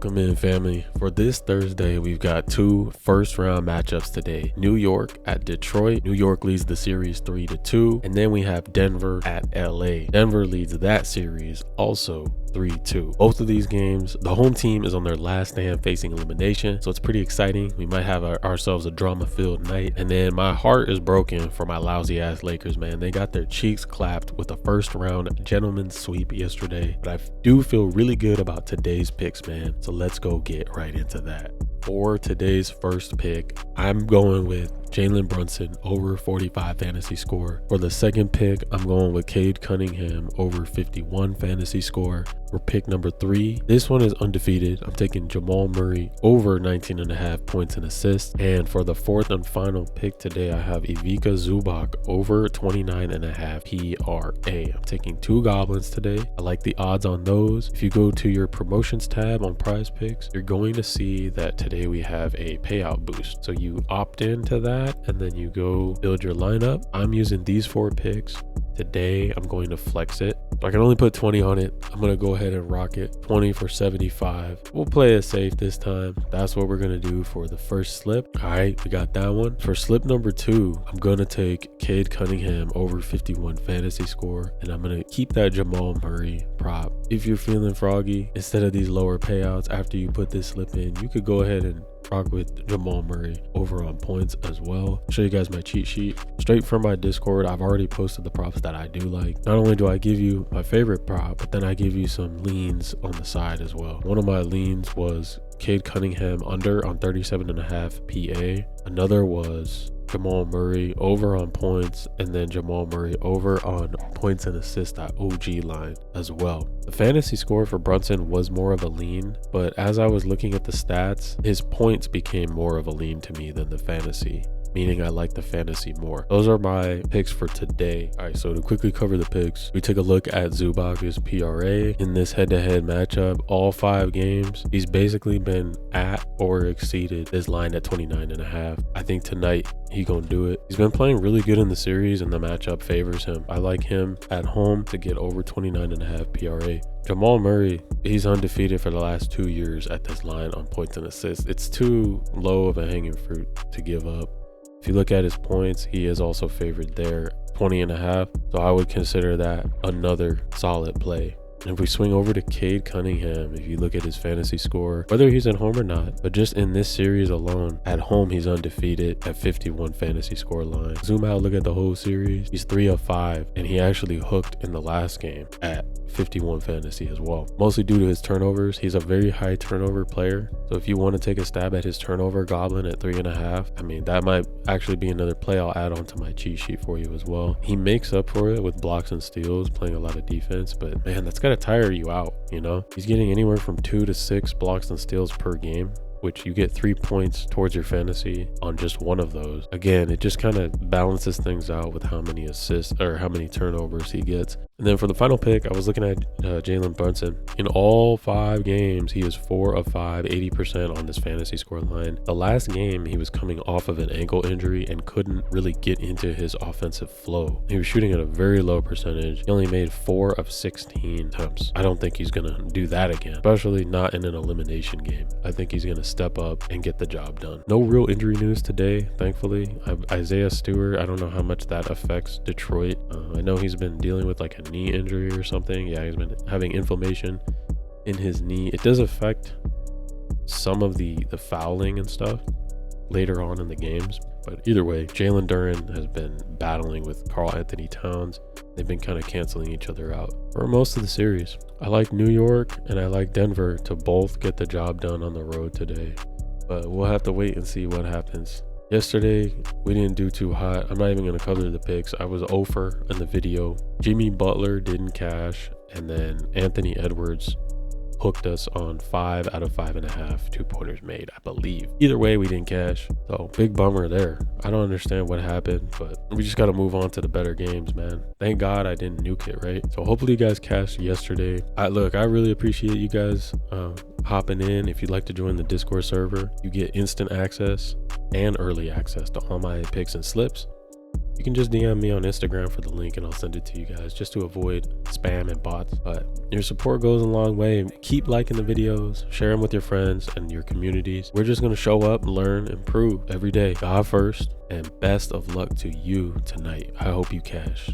Welcome in, family. For this Thursday, we've got two first round matchups today. New York at Detroit. New York leads the series 3-2. And then we have Denver at LA. Denver leads that series also 3-2. Both of these games, the home team is on their last stand facing elimination, so it's pretty exciting. We might have ourselves a drama-filled night. And then my heart is broken for my lousy ass Lakers, man. They got their cheeks clapped with a first round gentleman's sweep yesterday, but I do feel really good about today's picks, man. So let's go get right into that. For today's first pick, I'm going with Jalen Brunson over 45 fantasy score. For the second pick, I'm going with Cade Cunningham over 51 fantasy score. For pick number 3, this one is undefeated. I'm taking Jamal Murray over 19.5 points and assists. And for the fourth and final pick today, I have Ivica Zubac over 29.5 PRA. I'm taking two goblins today. I like the odds on those. If you go to your promotions tab on PrizePicks, you're going to see that today we have a payout boost. So you opt into that and then you go build your lineup. I'm using these 4 picks. Today, I'm going to flex it. So I can only put 20 on it. I'm going to go ahead and rock it. 20 for 75. We'll play it safe this time. That's what we're going to do for the first slip. All right, we got that one. For slip number 2, I'm going to take Cade Cunningham over 51 fantasy score. And I'm going to keep that Jamal Murray prop. If you're feeling froggy, instead of these lower payouts after you put this slip in, you could go ahead and rock with Jamal Murray over on points as well. I'll show you guys my cheat sheet straight from my Discord. I've already posted the props that I do like. Not only do I give you my favorite prop, but then I give you some leans on the side as well. One of my leans was Cade Cunningham under on 37.5 PA. Another was Jamal Murray over on points, and then Jamal Murray over on points and assists at OG line as well. The fantasy score for Brunson was more of a lean, but as I was looking at the stats, his points became more of a lean to me than the fantasy, meaning I like the fantasy more. Those are my picks for today. All right, so to quickly cover the picks, we took a look at Zubac's PRA in this head-to-head matchup. All 5 games, he's basically been at or exceeded this line at 29.5. I think tonight he gonna do it. He's been playing really good in the series and the matchup favors him. I like him at home to get over 29.5 PRA. Jamal Murray, he's undefeated for the last 2 years at this line on points and assists. It's too low of a hanging fruit to give up. If you look at his points, he is also favored there, 20.5. So I would consider that another solid play. And if we swing over to Cade Cunningham, if you look at his fantasy score, whether he's at home or not, but just in this series alone, at home he's undefeated at 51 fantasy score line. Zoom out, look at the whole series. He's 3 of 5, and he actually hooked in the last game at 51 fantasy as well. Mostly due to his turnovers. He's a very high turnover player. So if you want to take a stab at his turnover goblin at 3.5, I mean, that might actually be another play I'll add on to my cheat sheet for you as well. He makes up for it with blocks and steals, playing a lot of defense, but man, that's gotta tire you out, you know? He's getting anywhere from 2 to 6 blocks and steals per game, which you get 3 points towards your fantasy on just one of those. Again, it just kind of balances things out with how many assists or how many turnovers he gets. And then for the final pick, I was looking at Jalen Brunson. In all 5 games, he is 4 of 5, 80% on this fantasy score line. The last game, he was coming off of an ankle injury and couldn't really get into his offensive flow. He was shooting at a very low percentage. He only made 4 of 16 attempts. I don't think he's going to do that again, especially not in an elimination game. I think he's going to step up and get the job done. No real injury news today, thankfully. Isaiah Stewart, I don't know how much that affects Detroit. I know he's been dealing with like a knee injury or something. Yeah, he's been having inflammation in his knee. It does affect some of the fouling and stuff later on in the games, but either way, Jalen Duren has been battling with Karl Anthony Towns. They've been kind of canceling each other out for most of the series. I like New York and I like Denver to both get the job done on the road today, but we'll have to wait and see what happens. Yesterday, we didn't do too hot. I'm not even going to cover the picks. I was 0 in the video. Jimmy Butler didn't cash, and then Anthony Edwards hooked us on 5 out of 5.5 2-pointers made, I believe. Either way, we didn't cash. So big bummer there. I don't understand what happened, but we just got to move on to the better games, man. Thank God I didn't nuke it, right? So hopefully you guys cashed yesterday. I really appreciate you guys hopping in. If you'd like to join the Discord server, you get instant access and early access to all my picks and slips. you can just DM me on Instagram for the link and I'll send it to you guys just to avoid spam and bots. But your support goes a long way. Keep liking the videos, share them with your friends and your communities. We're just going to show up, learn, improve every day. God first, and best of luck to you tonight. I hope you cash.